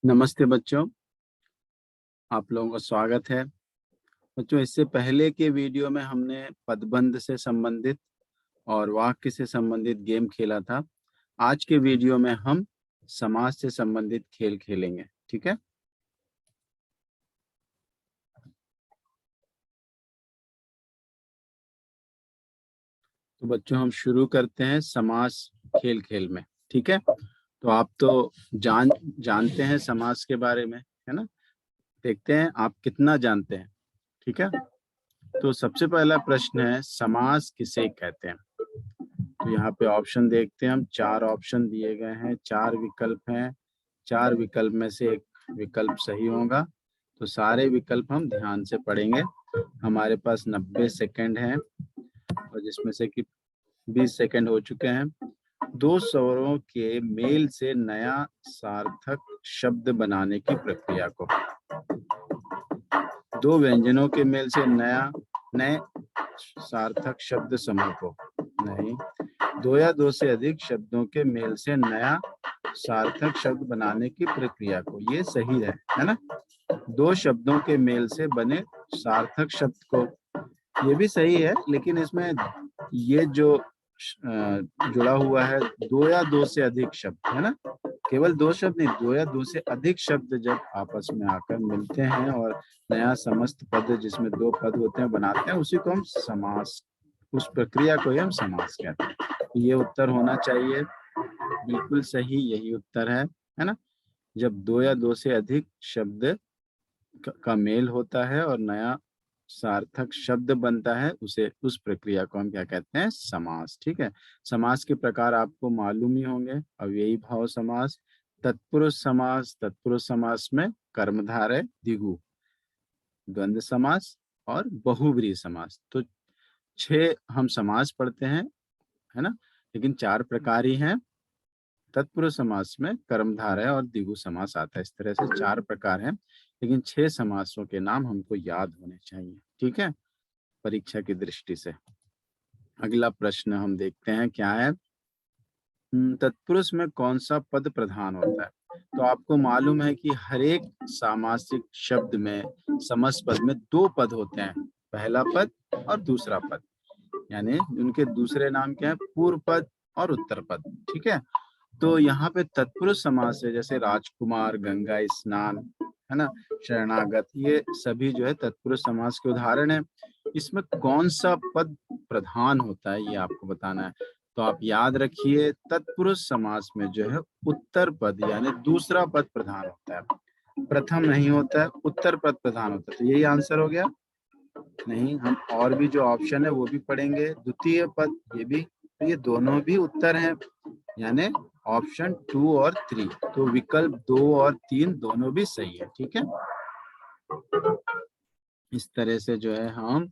नमस्ते बच्चों, आप लोगों का स्वागत है। बच्चों, इससे पहले के वीडियो में हमने पदबंध से संबंधित और वाक्य से संबंधित गेम खेला था। आज के वीडियो में हम समास से संबंधित खेल खेलेंगे, ठीक है? तो बच्चों, हम शुरू करते हैं समास खेल में, ठीक है? तो आप तो जानते हैं समास के बारे में, है ना? देखते हैं आप कितना जानते हैं, ठीक है? तो सबसे पहला प्रश्न है, समास किसे कहते हैं? तो यहाँ पे ऑप्शन देखते हैं हम। 4 ऑप्शन दिए गए हैं, 4 विकल्प हैं। 4 विकल्प में से एक विकल्प सही होगा। तो सारे विकल्प हम ध्यान से पढ़ेंगे। हमारे पास 90 सेकंड हैं और जिसमें से कि 20 सेकंड हो चुके हैं। 2 स्वरों के मेल से नया सार्थक शब्द बनाने की प्रक्रिया को, 2 व्यंजनों के मेल से नए सार्थक शब्द समूह को, नहीं, 2 या 2 से अधिक शब्दों के मेल से नया सार्थक शब्द बनाने की प्रक्रिया को, ये सही है ना? 2 शब्दों के मेल से बने सार्थक शब्द को, ये भी सही है, लेकिन इसमें ये जो जुड़ा हुआ है 2 या 2 से अधिक शब्द, है ना? केवल 2 शब्द नहीं, 2 या 2 से अधिक शब्द जब आपस में आकर मिलते हैं और नया समस्त पद, जिसमें 2 पद होते हैं, बनाते हैं, उसी को हम समास, उस प्रक्रिया को ही हम समास कहते हैं। ये उत्तर होना चाहिए, बिल्कुल सही यही उत्तर है ना? जब 2 या 2 से अधिक शब्द का मेल होता है और नया सार्थक शब्द बनता है, उसे, उस प्रक्रिया को हम क्या कहते हैं? समास, ठीक है? समास के प्रकार आपको मालूम ही होंगे। अव्ययी भाव समास, तत्पुरुष समास, तत्पुरुष समास में कर्मधारय द्विगु, द्वंद्व समास और बहुव्रीहि समास। तो 6 हम समास पढ़ते हैं, है ना? लेकिन 4 प्रकार ही हैं। तत्पुरुष समास में कर्मधारय और द्विगु समास आता है। इस तरह से 4 प्रकार हैं, लेकिन 6 समासों के नाम हमको याद होने चाहिए, ठीक है, परीक्षा की दृष्टि से। अगला प्रश्न हम देखते हैं क्या है। तत्पुरुष में कौन सा पद प्रधान होता है? तो आपको मालूम है कि हर एक सामासिक शब्द में, समस्त पद में 2 पद होते हैं, पहला पद और दूसरा पद, यानी उनके दूसरे नाम क्या है? पूर्व पद और उत्तर पद, ठीक है? तो यहाँ पे तत्पुरुष समास है, जैसे राजकुमार, गंगा स्नान, है ना, शरणागत, ये सभी जो है तत्पुरुष समास के उदाहरण है। इसमें कौन सा पद प्रधान होता है, ये आपको बताना है। तो आप याद रखिए, तत्पुरुष समास में जो है उत्तर पद यानी दूसरा पद प्रधान होता है, प्रथम नहीं होता है, उत्तर पद प्रधान होता है। तो यही आंसर हो गया। नहीं, हम और भी जो ऑप्शन है वो भी पढ़ेंगे। द्वितीय पद, ये भी, तो ये दोनों भी उत्तर हैं, यानी ऑप्शन 2 और 3। तो विकल्प 2 और 3 दोनों भी सही है, ठीक है? इस तरह से जो है हम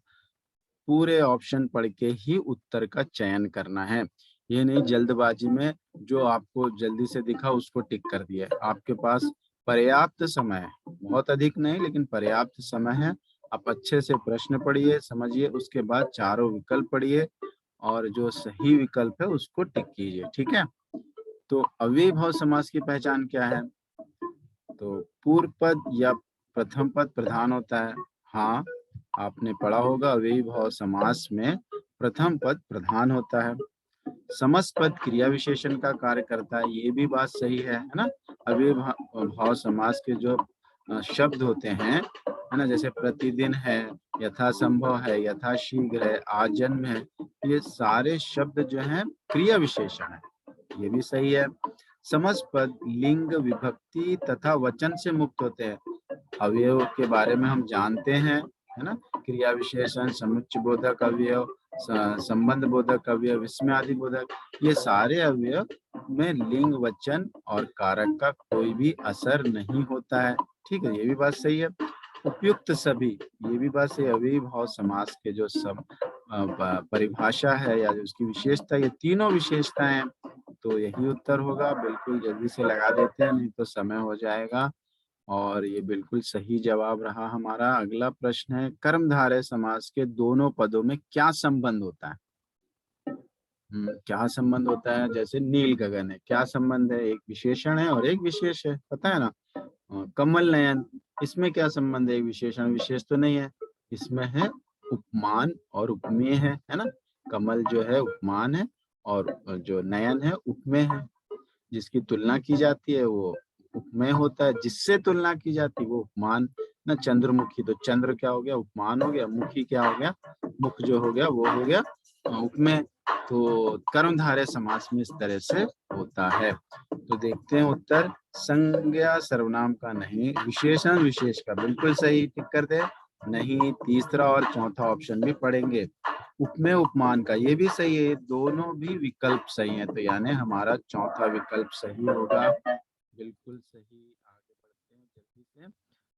पूरे ऑप्शन पढ़ के ही उत्तर का चयन करना है। ये नहीं जल्दबाजी में जो आपको जल्दी से दिखा उसको टिक कर दिया। आपके पास पर्याप्त समय है, बहुत अधिक नहीं लेकिन पर्याप्त समय है। आप अच्छे से प्रश्न पढ़िए, समझिए, उसके बाद चारों विकल्प पढ़िए और जो सही विकल्प है उसको टिक कीजिए, ठीक है? तो अव्ययी भाव समास की पहचान क्या है? तो पूर्व पद या प्रथम पद प्रधान होता है। हाँ, आपने पढ़ा होगा, अव्ययी भाव समास में प्रथम पद प्रधान होता है। समस्त पद क्रिया विशेषण का कार्य करता है, ये भी बात सही है ना? अव्ययी भाव समास के जो शब्द होते हैं, है ना, जैसे प्रतिदिन है, यथासंभव है, यथाशीघ्र है, आजन्म है, ये सारे शब्द जो हैं क्रिया विशेषण है, ये भी सही है। समस्त पद लिंग, विभक्ति तथा वचन से मुक्त होते हैं। अवयव के बारे में हम जानते हैं, है ना? क्रिया विशेषण, समुच्चय बोधक अवयव, संबंध बोधक अवयव, विस्मय आदि बोधक, ये सारे अवयव में लिंग, वचन और कारक का कोई भी असर नहीं होता है, ठीक है? ये भी बात सही है। उपयुक्त सभी, ये भी बात सही है। अव्ययी भाव समास के जो सब परिभाषा है या जो उसकी विशेषता, ये तीनों विशेषताएं हैं, तो यही उत्तर होगा। बिल्कुल जल्दी से लगा देते हैं, नहीं तो समय हो जाएगा। और ये बिल्कुल सही जवाब रहा हमारा। अगला प्रश्न है, कर्मधारय समास के दोनों पदों में क्या संबंध होता है? क्या संबंध होता है? जैसे नील गगन है, क्या संबंध है? एक विशेषण है और एक विशेष है, पता है ना। कमल नयन, इसमें क्या संबंध है? एक विशेषण विशेष तो नहीं है, इसमें है उपमान और उपमेय है ना। कमल जो है उपमान है और जो नयन है उपमेय है। जिसकी तुलना की जाती है वो उपमेय होता है, जिससे तुलना की जाती है वो उपमान। ना चंद्रमुखी, तो चंद्र क्या हो गया? उपमान हो गया। मुखी क्या हो गया? मुख जो हो गया वो हो गया उपमेय। तो कर्मधारय समास में इस तरह से होता है। तो देखते हैं उत्तर, संज्ञा सर्वनाम का नहीं, विशेषण विशेष का। बिल्कुल सही, टिक कर दे। नहीं, तीसरा और चौथा ऑप्शन भी पढ़ेंगे। उपमेय उपमान का ये भी सही है, दोनों भी विकल्प सही है, तो यानी हमारा चौथा विकल्प सही होगा। बिल्कुल सही। आगे बढ़ते हैं जल्दी से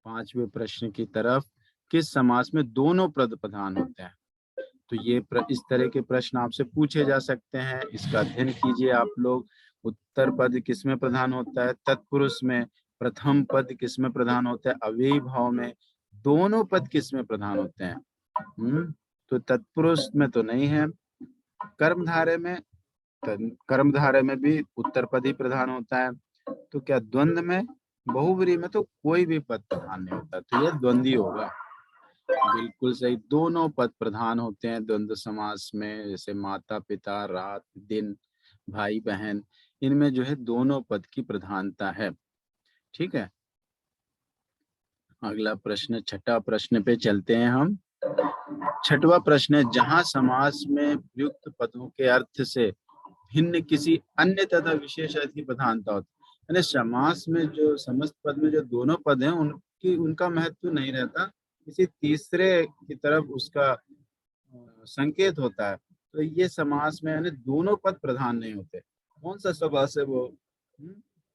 पांचवें प्रश्न की तरफ। किस समास में दोनों पद प्रधान होते हैं? तो ये इस तरह के प्रश्न आपसे पूछे जा सकते हैं, इसका अध्ययन कीजिए आप लोग। उत्तर पद किसमें प्रधान होता है? तत्पुरुष में। प्रथम पद किसमें प्रधान होता है? अव्ययी भाव में। दोनों पद किसमें प्रधान होते हैं? तो तत्पुरुष में तो नहीं है। कर्मधारय में, कर्मधारय में भी उत्तर पद ही प्रधान होता है। तो क्या द्वंद्व में? बहुव्रीहि में तो कोई भी पद प्रधान नहीं होता, तो यह द्वंद्वी होगा। बिल्कुल सही, दोनों पद प्रधान होते हैं द्वंद्व समास में। जैसे माता पिता, रात दिन, भाई बहन, इनमें जो है दोनों पद की प्रधानता है। ठीक है, अगला प्रश्न, छठा प्रश्न पे चलते हैं हम। छठवा प्रश्न है, जहां समास में प्रयुक्त पदों के अर्थ से भिन्न किसी अन्य तथा विशेष अर्थ की प्रधानता होती है। यानी समास में जो समस्त पद में जो दोनों पद हैं उनका महत्व नहीं रहता, किसी तीसरे की तरफ उसका संकेत होता है। तो ये समास में यानी दोनों पद प्रधान नहीं होते। कौन सा समास है वो?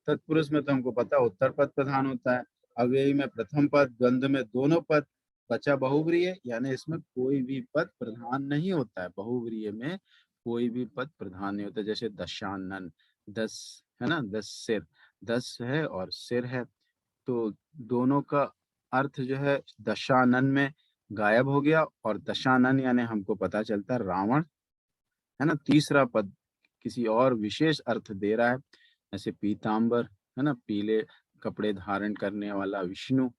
तत्पुरुष में तो हमको पता उत्तर पद प्रधान होता है, अव्ययी में प्रथम पद, द्वंद्व में दोनों पद, बचा बहुव्रीहि, यानी इसमें कोई भी पद प्रधान नहीं होता है। बहुव्रीहि में कोई भी पद प्रधान नहीं होता। जैसे दशानन, 10 है ना, 10 सिर, 10 है और सिर है, तो दोनों का अर्थ जो है दशानन में गायब हो गया, और दशानन यानी हमको पता चलता है रावण, है ना। तीसरा पद किसी और विशेष अर्थ दे रहा है, जैसे पीतांबर, है ना, पीले कपड़े धारण करने वाला विष्णु।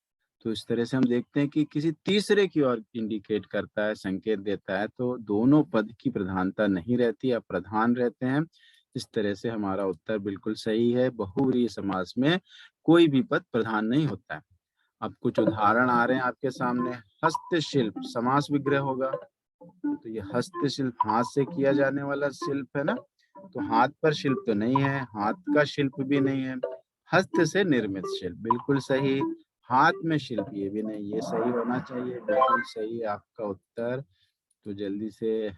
तो इस तरह से हम देखते हैं कि किसी तीसरे की ओर इंडिकेट करता है, संकेत देता है। तो दोनों पद की प्रधानता नहीं रहती या प्रधान रहते हैं। इस तरह से हमारा उत्तर बिल्कुल सही है, बहुव्रीहि समास में कोई भी पद प्रधान नहीं होता है। अब कुछ उदाहरण आ रहे हैं आपके सामने। हस्तशिल्प समास विग्रह होगा, तो ये हस्तशिल्प हाथ से किया जाने वाला शिल्प है ना, तो हाथ पर शिल्प तो नहीं है, हाथ का शिल्प भी नहीं है। हस्त से निर्मित शिल्प, बिल्कुल सही। हाथ में शिल्प, ये भी नहीं, ये सही होना चाहिए। बिल्कुल सही आपका उत्तर। तो जल्दी से,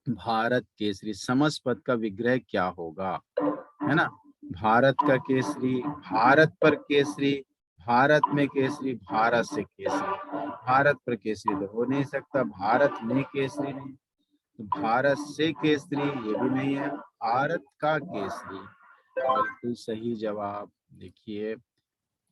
भारत केसरी समस्त पद का विग्रह क्या होगा? है ना, भारत का केसरी, भारत पर केसरी, भारत में केसरी, भारत से केसरी। भारत पर केसरी तो हो नहीं सकता, भारत में केसरी नहीं, तो भारत से केसरी ये भी नहीं है, भारत का केसरी। बिल्कुल सही जवाब। देखिए,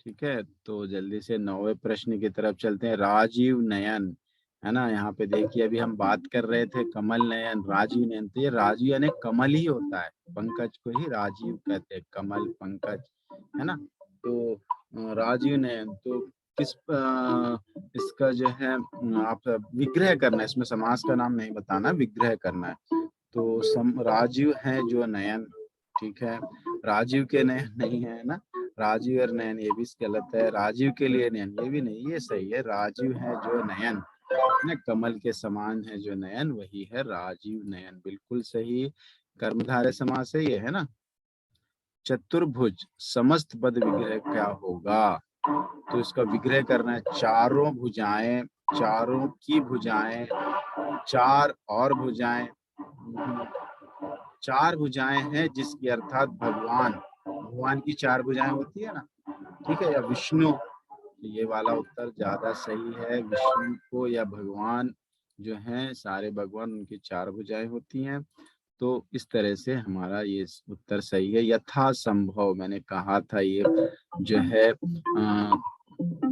ठीक है, तो जल्दी से 9वें प्रश्न की तरफ चलते हैं। राजीव नयन, है ना, यहाँ पे देखिए अभी हम बात कर रहे थे कमल नयन, राजीव नयन, तो ये राजीव यानी कमल ही होता है, पंकज को ही राजीव कहते हैं, कमल पंकज, है ना। तो राजीव नयन, तो किस इसका जो है आप विग्रह करना है, इसमें समास का नाम नहीं बताना, विग्रह करना है। तो राजीव है जो नयन, ठीक है, राजीव के नयन नहीं है ना, राजीव और नयन ये भी गलत है, राजीव के लिए नयन ये भी नहीं, ये सही है, राजीव है जो नयन, ना कमल के समान है जो नयन, वही है राजीव नयन, बिल्कुल सही। कर्मधारय समास है ये, है ना। चतुर्भुज समस्त पद विग्रह क्या होगा? तो इसका विग्रह करना है, चारों भुजाएं, चारों की भुजाएं, चार और भुजाएं, चार भुजाएं हैं जिसकी, अर्थात भगवान, भगवान की चार भुजाएं होती है ना, ठीक है, या विष्णु, ये वाला उत्तर ज्यादा सही है। विष्णु को या भगवान जो हैं, सारे भगवान उनकी चार भुजाएं होती हैं। तो इस तरह से हमारा ये उत्तर सही है। यथा संभव, मैंने कहा था ये जो है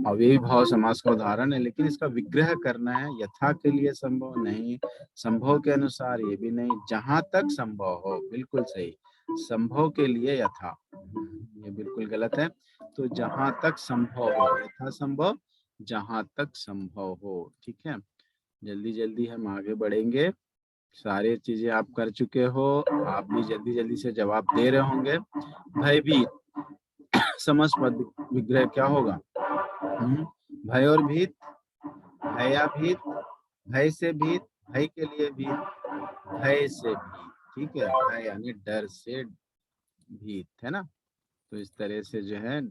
अव्ययी भाव समास का उदाहरण है, लेकिन इसका विग्रह करना है। यथा के लिए संभव नहीं, संभव के अनुसार ये भी नहीं, जहां तक संभव हो, बिल्कुल सही। संभव के लिए यथा, ये बिल्कुल गलत है। तो जहां तक संभव हो, यथा संभव, जहां तक संभव हो। ठीक है, जल्दी जल्दी हम आगे बढ़ेंगे। सारी चीजें आप कर चुके हो, आप भी जल्दी जल्दी से जवाब दे रहे होंगे। भयभीत समस्त पद विग्रह क्या होगा? भय और भीत, भया भीत, भय से भीत, भय के लिए भीत, भय से भीत। ठीक है, भय यानी डर से भीत, है ना। तो इस तरह से जो है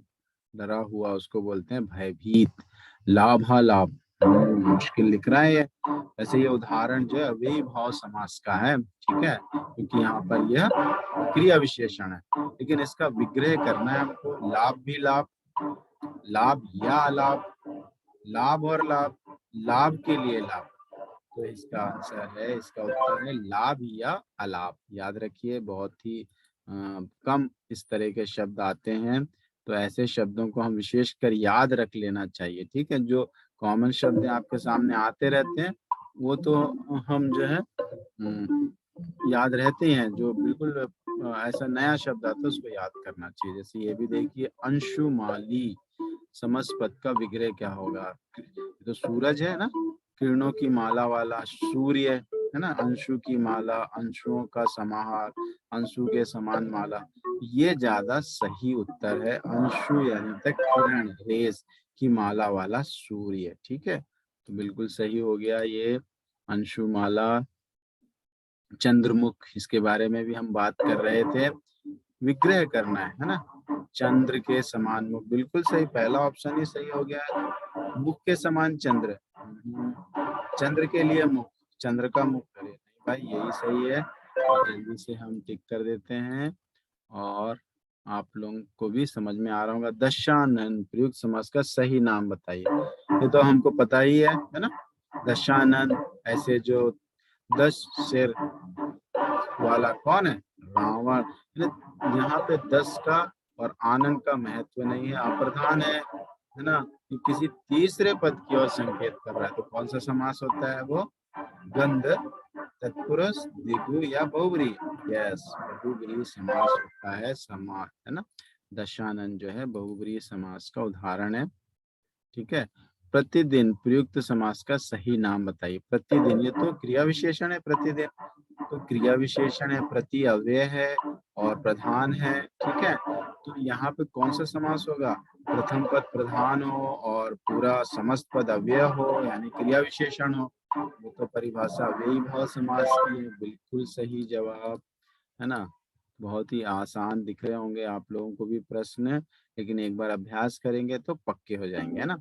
डरा हुआ उसको बोलते हैं भयभीत। लाभालाभ, मुश्किल लिख रहा है ये। वैसे ये उदाहरण जो है अव्ययी भाव समास का है, ठीक है, क्योंकि यहाँ पर यह क्रिया विशेषण है। लेकिन इसका विग्रह करना है हमको। लाभ भी लाभ, लाभ या अलाभ, लाभ और लाभ, लाभ के लिए लाभ। तो इसका आंसर है, इसका उत्तर है लाभ या अलाभ। याद रखिए, बहुत ही कम इस तरह के शब्द आते हैं, तो ऐसे शब्दों को हम विशेषकर याद रख लेना चाहिए। ठीक है, जो कॉमन शब्द आपके सामने आते रहते हैं वो तो हम जो है याद रहते हैं। जो बिल्कुल ऐसा नया शब्द आता है उसको याद करना चाहिए। जैसे ये भी देखिए, अंशुमाली समस्त पद का विग्रह क्या होगा? तो सूरज है ना, किरणों की माला वाला सूर्य, है ना। अंशु की माला, अंशुओं का समाहार, अंशु के समान माला, ये ज्यादा सही उत्तर है। अंशु यानी तक किरण, रेस की माला वाला सूर्य। ठीक है, तो बिल्कुल सही हो गया ये। अंशुमाला, चंद्रमुख, इसके बारे में भी हम बात कर रहे थे। विग्रह करना है ना। चंद्र के समान मुख, बिल्कुल सही, पहला ऑप्शन ही सही हो गया है। मुख के समान चंद्र, चंद्र के लिए मुख, चंद्र का मुख करे, नहीं भाई यही सही है। तो जल्दी से हम टिक कर देते हैं और आप लोगों को भी समझ में आ रहा होगा। दशानन प्रयुक्त समास का सही नाम बताइए। ये तो हमको पता ही है ना। दशानन, ऐसे जो 10 सिर वाला कौन है? रावण। यहाँ पे 10 का और आनंद का महत्व नहीं है, अप्रधान है ना। कि किसी तीसरे पद की ओर संकेत कर रहा है, तो कौन सा समास होता है वो? गंध तत्पुरुष द्विगु या बहुब्री। यस, बहुब्री समास होता है, समास, है ना। दशानन जो है बहुब्री समास का उदाहरण है। ठीक है, प्रतिदिन प्रयुक्त समास का सही नाम बताइए। प्रतिदिन, ये तो क्रिया विशेषण है। प्रतिदिन तो क्रिया विशेषण है, प्रति अव्यय है और प्रधान है। ठीक है, तो यहाँ पे कौन सा समास होगा? प्रथम पद प्रधान हो और पूरा समस्त पद अव्यय हो, यानी क्रिया विशेषण हो। वो तो परिभाषा अव्ययी भाव समास की है। बिल्कुल सही जवाब, है ना। बहुत ही आसान दिख रहे होंगे आप लोगों को भी प्रश्न, लेकिन एक बार अभ्यास करेंगे तो पक्के हो जाएंगे, है ना।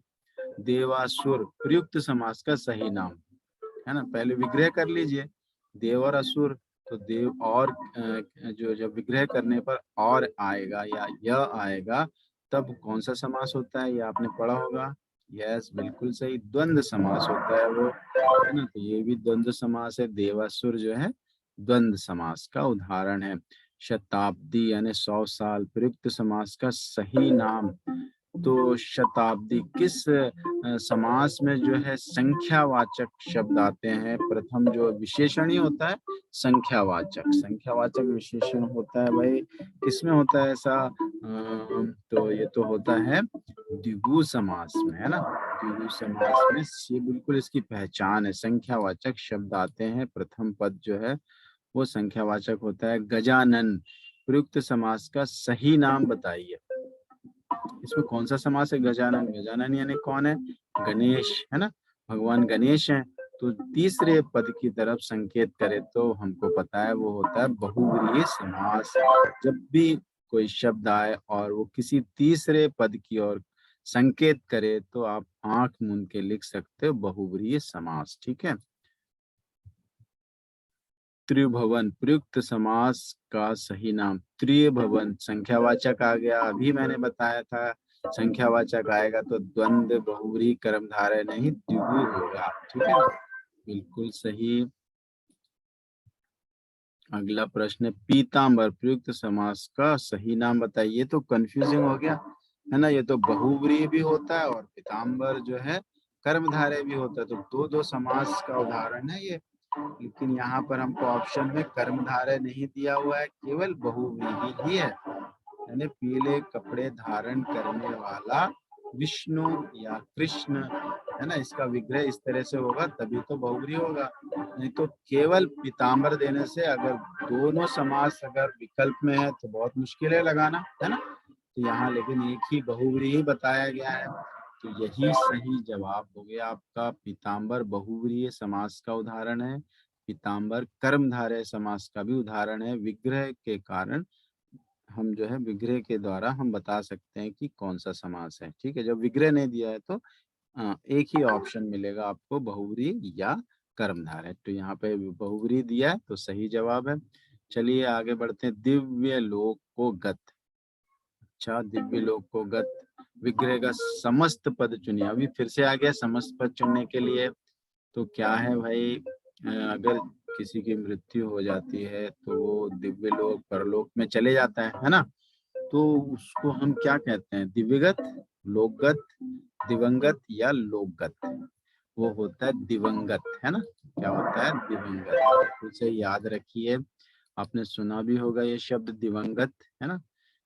देवासुर प्रयुक्त समास का सही नाम, है ना। पहले विग्रह कर लीजिए, देव और असुर। तो देव और जो जब विग्रह करने पर और आएगा या यह आएगा, तब कौन सा समास होता है? ये आपने पढ़ा होगा। यस, बिल्कुल सही, द्वंद्व समास होता है वो, है ना। तो ये भी द्वंद्व समास है। देवासुर जो है द्वंद्व समास का उदाहरण है। शताब्दी यानी 100 साल प्रयुक्त समास का सही नाम। तो शताब्दी किस समास में जो है संख्यावाचक शब्द आते हैं? प्रथम जो विशेषण ही होता है संख्यावाचक, संख्यावाचक विशेषण होता है भाई। किसमें होता है ऐसा? तो ये तो होता है द्विगु समास में, है ना। द्विगु समास में ये बिल्कुल इसकी पहचान है। संख्यावाचक शब्द आते हैं, प्रथम पद जो है वो संख्यावाचक होता है। गजानन प्रयुक्त समास का सही नाम बताइए। इसमें कौन सा समास है? गजानन, गजानन यानी कौन है? गणेश, है ना। भगवान गणेश हैं। तो तीसरे पद की तरफ संकेत करे तो हमको पता है वो होता है बहुव्रीहि समास। जब भी कोई शब्द आए और वो किसी तीसरे पद की ओर संकेत करे तो आप आंख मूंद के लिख सकते हो बहुव्रीहि समास। ठीक है, त्रिभुवन प्रयुक्त समास का सही नाम। त्रिभुवन संख्यावाचक आ गया, अभी मैंने बताया था। संख्यावाचक आएगा तो द्वंद्व बहुव्रीहि कर्मधारय नहीं द्विगु होगा। ठीक है, बिल्कुल सही। अगला प्रश्न है, पीतांबर प्रयुक्त समास का सही नाम बताइए। तो कंफ्यूजिंग हो गया, है ना। ये तो बहुव्रीहि भी होता है और पीताम्बर जो है कर्मधारय भी होता है, तो दो दो समास का उदाहरण है ये। लेकिन यहाँ पर हमको ऑप्शन में कर्मधारय नहीं दिया हुआ है, केवल बहुव्रीहि ही है, यानी पीले कपड़े धारण करने वाला विष्णु या कृष्ण, है ना। इसका विग्रह इस तरह से होगा तभी तो बहुव्रीहि होगा, नहीं तो केवल पीताम्बर देने से, अगर दोनों समास अगर विकल्प में है तो बहुत मुश्किल है लगाना, है ना। तो यहाँ लेकिन एक ही बहुव्रीहि बताया गया है, तो यही सही जवाब हो गया आपका। पीताम्बर बहुव्रीहि समास का उदाहरण है, पीताम्बर कर्मधारय समास का भी उदाहरण है। विग्रह के कारण हम जो है, विग्रह के द्वारा हम बता सकते हैं कि कौन सा समास है। ठीक है, जब विग्रह नहीं दिया है तो एक ही ऑप्शन मिलेगा आपको, बहुव्रीहि या कर्मधारय। तो यहाँ पे बहुव्रीहि दिया है तो सही जवाब है। चलिए आगे बढ़ते हैं। दिव्य लोक को गत। अच्छा, दिव्य लोक को गत विग्रह का समस्त पद चुनिए। अभी फिर से आ गया समस्त पद चुनने के लिए। तो क्या है भाई, अगर किसी की मृत्यु हो जाती है तो वो दिव्य लोक परलोक में चले जाता है ना। तो उसको हम क्या कहते हैं, दिव्यगत, लोकगत, दिवंगत या लोकगत। वो होता है दिवंगत, है ना। क्या होता है, दिवंगत। उसे याद रखिए, आपने सुना भी होगा ये शब्द दिवंगत, है ना।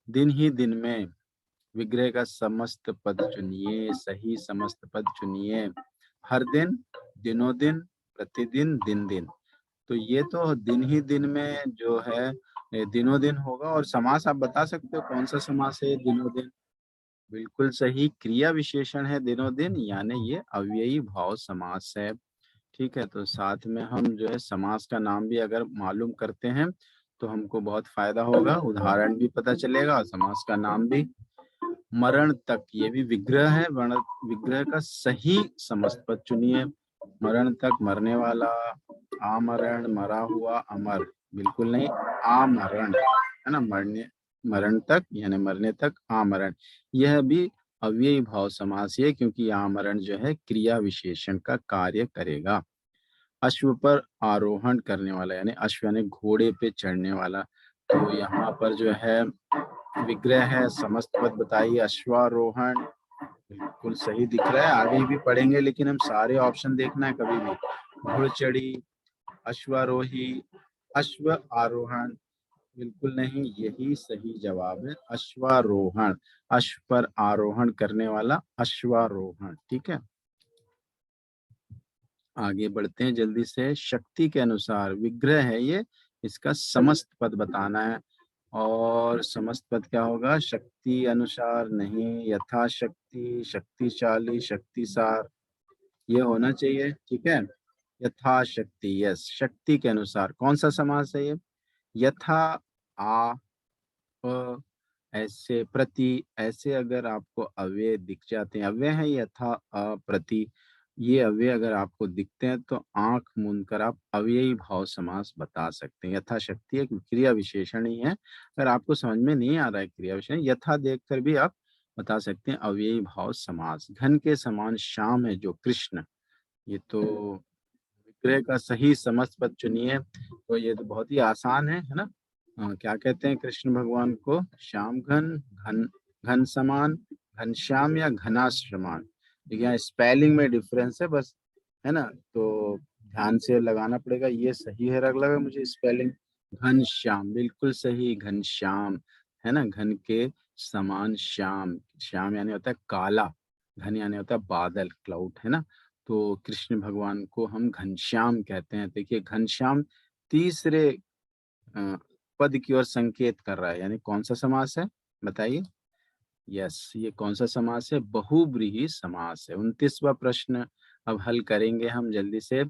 दिन ही दिन में विग्रह का समस्त पद चुनिए, सही समस्त पद चुनिए। हर दिन, दिनों दिन, प्रतिदिन, दिन दिन। तो ये तो दिन ही दिन में जो है दिनों दिन होगा। और समास आप बता सकते हो कौन सा समास है दिनों दिन। बिल्कुल सही, क्रिया विशेषण है दिनों दिन, यानी ये अव्ययी भाव समास है। ठीक है, तो साथ में हम जो है समास का नाम भी अगर मालूम करते हैं तो हमको बहुत फायदा होगा, उदाहरण भी पता चलेगा और समास का नाम भी। मरण तक, ये भी विग्रह है। वर्ण विग्रह का सही समस्त पद चुनिए। मरण तक, मरने वाला। आमरण, मरा हुआ, अमर। बिल्कुल नहीं, आमरण, है ना। मरने, मरण तक यानी मरने तक, आमरण। यह भी अव्ययी भाव समास है, क्योंकि आमरण जो है क्रिया विशेषण का कार्य करेगा। अश्व पर आरोहण करने वाला, यानी अश्व यानी घोड़े पे चढ़ने वाला। तो यहाँ पर जो है विग्रह है, समस्त पद बताइए। अश्वारोहण, बिल्कुल सही दिख रहा है, आगे भी पढ़ेंगे लेकिन हम सारे ऑप्शन देखना है कभी भी। घुड़चढ़ी, अश्वारोही, अश्व आरोहण, बिल्कुल नहीं, यही सही जवाब है, अश्वारोहण। अश्व पर आरोहण करने वाला अश्वारोहण। ठीक है, आगे बढ़ते हैं जल्दी से। शक्ति के अनुसार विग्रह है ये, इसका समस्त पद बताना है। और समस्त पद क्या होगा, शक्ति अनुसार नहीं, यथाशक्ति, शक्तिशाली, शक्तिसार, ये होना चाहिए। ठीक है, यथाशक्ति, यस, शक्ति के अनुसार। कौन सा समास है ये, यथा, आ, प, ऐसे, प्रति, ऐसे अगर आपको अव्यय दिख जाते हैं, अव्यय है यथा, अ, प्रति, ये अव्यय अगर आपको दिखते हैं तो आंख मूंद कर आप अव्ययी भाव समास बता सकते हैं। यथाशक्ति एक क्रिया विशेषण ही है, अगर आपको समझ में नहीं आ रहा है क्रिया विशेषण, यथा देखकर भी आप बता सकते हैं अव्ययी भाव समास। घन के समान श्याम है जो कृष्ण, ये तो विग्रह का सही समस्त पद चुनिए। तो ये तो बहुत ही आसान है ना। क्या कहते हैं कृष्ण भगवान को, श्याम घन, घन, घन समान, घनश्याम या घनाश्रमान। देखिए यहाँ स्पेलिंग में डिफरेंस है बस, है ना। तो ध्यान से लगाना पड़ेगा, ये सही है लगा मुझे स्पेलिंग। घनश्याम, बिल्कुल सही, घनश्याम, है ना। घन के समान श्याम, श्याम यानी होता है काला, घन यानी होता है बादल, क्लाउड, है ना। तो कृष्ण भगवान को हम घनश्याम कहते हैं। देखिए घनश्याम तीसरे अ, पद की ओर संकेत कर रहा है, यानी कौन सा समास है बताइए। यस, ये कौन सा समास है, बहुब्रीहि समास है। 29वां प्रश्न अब हल करेंगे हम जल्दी से।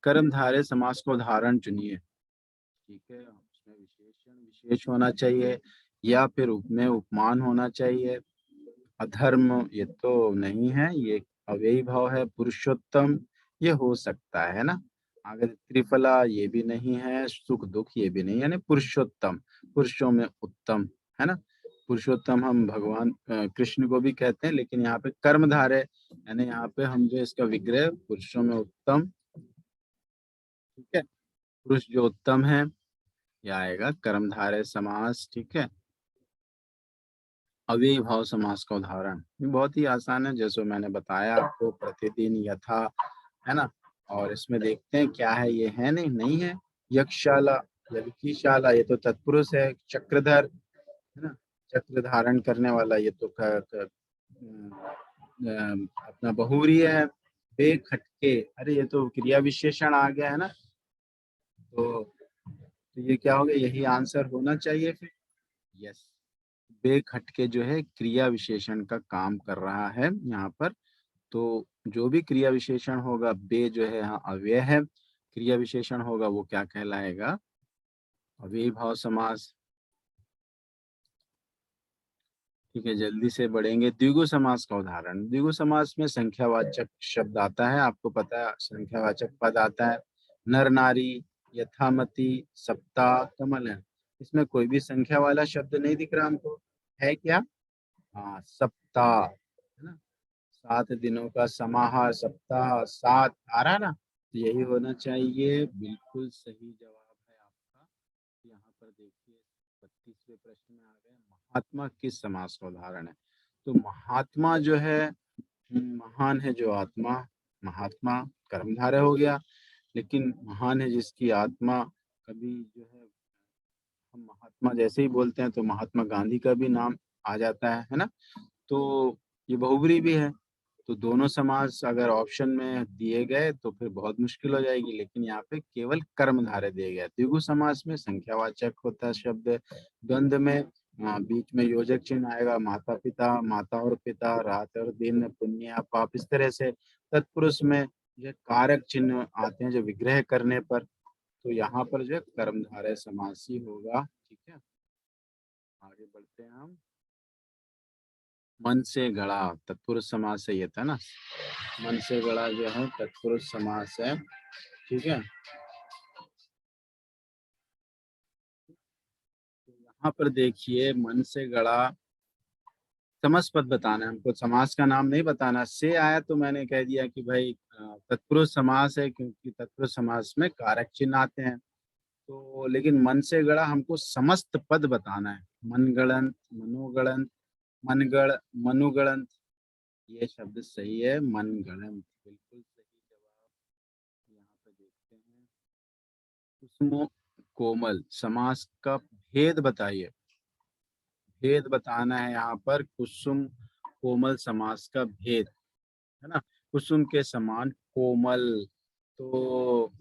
कर्मधारय समास का उदाहरण चुनिए। ठीक है, उसमें विशेषण विशेष होना चाहिए या फिर उपमेय उपमान होना चाहिए। अधर्म ये तो नहीं है, ये अव्ययी भाव है। पुरुषोत्तम ये हो सकता है ना। अगर त्रिफला ये भी नहीं है, सुख दुख ये भी नहीं, यानी पुरुषोत्तम, पुरुषों में उत्तम, है ना। पुरुषोत्तम हम भगवान कृष्ण को भी कहते हैं, लेकिन यहाँ पे कर्मधारय, यानी यहाँ पे हम जो इसका विग्रह पुरुषों में उत्तम, ठीक है, पुरुष जो उत्तम है, यह आएगा कर्मधारय समास। ठीक है, अव्ययी भाव समास का उदाहरण। ये बहुत ही आसान है, जैसे मैंने बताया आपको, प्रतिदिन, यथा, है ना। और इसमें देखते हैं क्या है, ये है नहीं है। यक्षशाला, यज्ञशाला, ये तो तत्पुरुष है। चक्रधर, है ना, चक्र धारण करने वाला, ये तो अपना बहुव्रीहि है। बेखटके, अरे ये तो क्रिया विशेषण आ गया है ना, तो ये क्या हो गया, यही आंसर होना चाहिए फिर। यस, बेखटके जो है क्रिया विशेषण का काम कर रहा है यहाँ पर। तो जो भी क्रिया विशेषण होगा, बे जो है यहाँ अव्यय है, क्रिया विशेषण होगा वो क्या कहलाएगा, अव्ययी भाव समास। ठीक है, जल्दी से बढ़ेंगे। द्विगु समास का उदाहरण। द्विगु समास में संख्यावाचक शब्द आता है, आपको पता है, संख्यावाचक पद आता है। नर नारी, यथामति, सप्ताह, कमल है। इसमें कोई भी संख्या वाला शब्द नहीं दिख रहा हमको, है क्या? हाँ, सप्ताह, है ना, 7 दिनों का समाहार, सप्ताह, 7 आ रहा ना, तो यही होना चाहिए। बिल्कुल सही जवाब है आपका। यहाँ पर देखिए, 32वें प्रश्न में आ गए, महात्मा किस समास का उदाहरण है? तो महात्मा जो है, महान है जो आत्मा, महात्मा कर्मधारय हो गया। लेकिन महान है जिसकी आत्मा, कभी जो है हम महात्मा जैसे ही बोलते हैं तो महात्मा गांधी का भी नाम आ जाता है ना। तो ये बहुब्री भी है। तो दोनों समास अगर ऑप्शन में दिए गए तो फिर बहुत मुश्किल हो जाएगी, लेकिन यहाँ पे केवल कर्मधारय दिए गया। द्विगु समास में संख्यावाचक होता है शब्द, द्वंद्व में बीच में योजक चिन्ह आएगा, माता पिता, माता और पिता, रात और दिन, पुण्य या पाप, इस तरह से। तत्पुरुष में जो कारक चिन्ह आते हैं जो विग्रह करने पर, तो यहाँ पर जो है कर्मधारय समास ही होगा। ठीक है, आगे बढ़ते हैं हम। मन से गढ़ा, तत्पुरुष समास है ये था ना। मन से गढ़ा जो है तत्पुरुष समास है। ठीक है, तो यहाँ पर देखिए, मन से गढ़ा, समास पद बताना है हमको, समास का नाम नहीं बताना। से आया तो मैंने कह दिया कि भाई तत्पुरुष समास है, क्योंकि तत्पुरुष समास में कारक चिन्ह आते हैं। तो लेकिन मन से गढ़ा हमको समस्त पद बताना है। मनगढ़ंत, मनोगढ़ंत, मनगढ़, मनुगढ़ंत, ये शब्द सही है, मनगढ़ंत, बिल्कुल सही जवाब। यहाँ पे देखते हैं, कुसुम कोमल समास का भेद बताइए। भेद बताना है यहाँ पर, कुसुम कोमल समास का भेद, है ना। कुसुम के समान कोमल, तो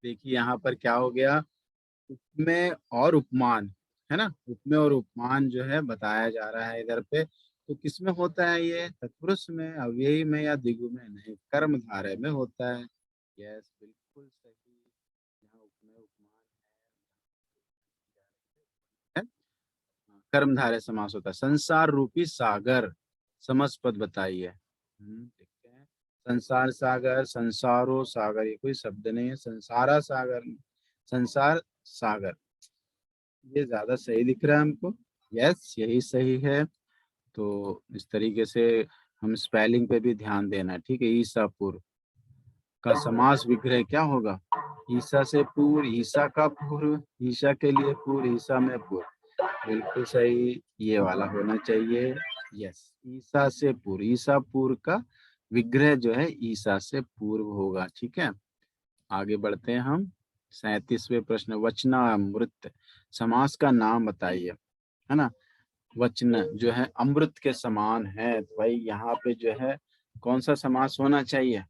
देखिए यहाँ पर क्या हो गया, उपमेय और उपमान, है ना। उपमेय और उपमान जो है बताया जा रहा है इधर पे। तो किसमें होता है ये, तत्पुरुष में, अव्ययी में, या द्विगु में? नहीं, कर्मधारय में होता है। यस, बिल्कुल सही। यहाँ उपमेय उपमान है, कर्मधारय समास होता है। संसार रूपी सागर, समस्त पद बताइए। देखते हैं, संसार सागर, संसारो सागर, ये कोई शब्द नहीं है। संसारा सागर, संसार सागर, ये ज्यादा सही दिख रहा है हमको। यस, यही सही है। तो इस तरीके से हम स्पेलिंग पे भी ध्यान देना है। ठीक है, ईसा पूर्व का समास विग्रह क्या होगा, ईसा से पूर्व, ईसा का पूर्व, ईसा के लिए पूर्व, ईसा में पूर्व, बिल्कुल सही, ये वाला होना चाहिए। यस, ईसा से पूर्व, ईसा पूर्व का विग्रह जो है ईसा से पूर्व होगा। ठीक है, आगे बढ़ते हैं हम। 37वें प्रश्न, वचनामृत समास का नाम बताइए, है ना। वचन जो है अमृत के समान है, तो भाई यहाँ पे जो है कौन सा समास होना चाहिए,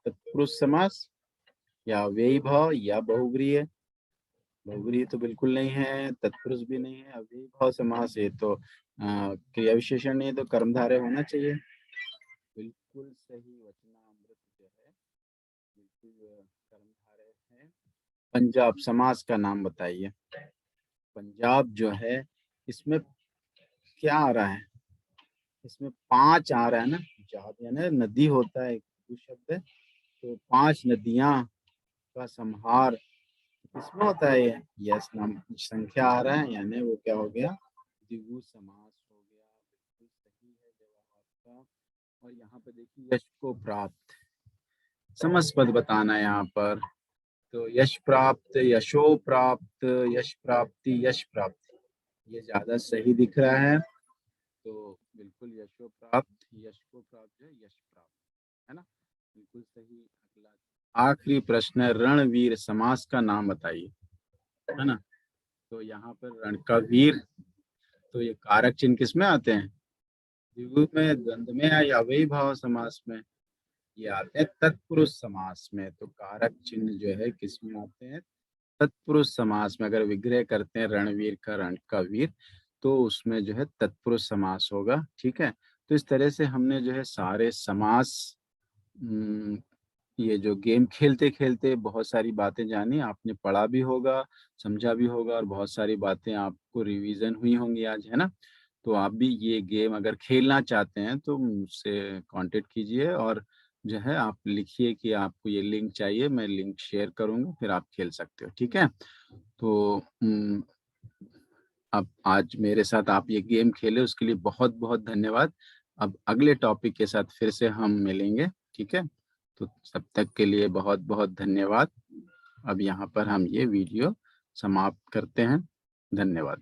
तत्पुरुष समास, या अव्ययी भाव, या बहुव्रीहि। बहुव्रीहि तो बिल्कुल नहीं है, तत्पुरुष भी नहीं है, अव्ययी भाव समास है, तो क्रिया विशेषण नहीं है, तो कर्मधारय होना चाहिए। बिल्कुल सही, वचनामृत जो है बिल्कुल कर्मधारय है। पंजाब समास का नाम बताइए। पंजाब जो है, इसमें क्या आ रहा है, इसमें 5 आ रहा है ना, जहाज यानी नदी होता है, एक शब्द है, तो 5 नदियां का समाहार किसमें होता है ये? यस, नाम संख्या आ रहा है, यानी वो क्या हो गया, द्विगु समास हो गया। बिल्कुल सही है जवाब आपका। और यहाँ पे देखिए, यश को प्राप्त, समस्त पद बताना है यहाँ पर। तो यश प्राप्त, यशो प्राप्त, यश प्राप्ति, यश प्राप्ति, ये ज्यादा सही दिख रहा है। तो बिल्कुल यश को प्राप्त जो है यश प्राप्त, है ना, बिल्कुल सही। अगला आखिरी प्रश्न है, रणवीर समास का नाम बताइए, है ना। तो यहाँ पर रण का वीर, तो ये कारक चिन्ह किस में आते हैं, द्विगु में, द्वंद्व में या अव्ययी भाव समास में, ये आते हैं तत्पुरुष समास में। तो कारक चिन्ह जो है किस में आते हैं, तत्पुरुष समास में। अगर विग्रह करते हैं रणवीर का, रण का वीर, तो उसमें जो है तत्पुरुष समास होगा, ठीक है। तो इस तरह से हमने जो है सारे समास, ये जो गेम खेलते खेलते बहुत सारी बातें जानी, आपने पढ़ा भी होगा, समझा भी होगा, और बहुत सारी बातें आपको रिवीजन हुई होंगी आज, है ना। तो आप भी ये गेम अगर खेलना चाहते हैं तो मुझसे कांटेक्ट कीजिए, और जो है आप लिखिए कि आपको ये लिंक चाहिए, मैं लिंक शेयर करूंगा, फिर आप खेल सकते हो, ठीक है। तो अब आज मेरे साथ आप ये गेम खेले उसके लिए बहुत बहुत धन्यवाद। अब अगले टॉपिक के साथ फिर से हम मिलेंगे, ठीक है। तो तब तक के लिए बहुत बहुत धन्यवाद। अब यहाँ पर हम ये वीडियो समाप्त करते हैं। धन्यवाद।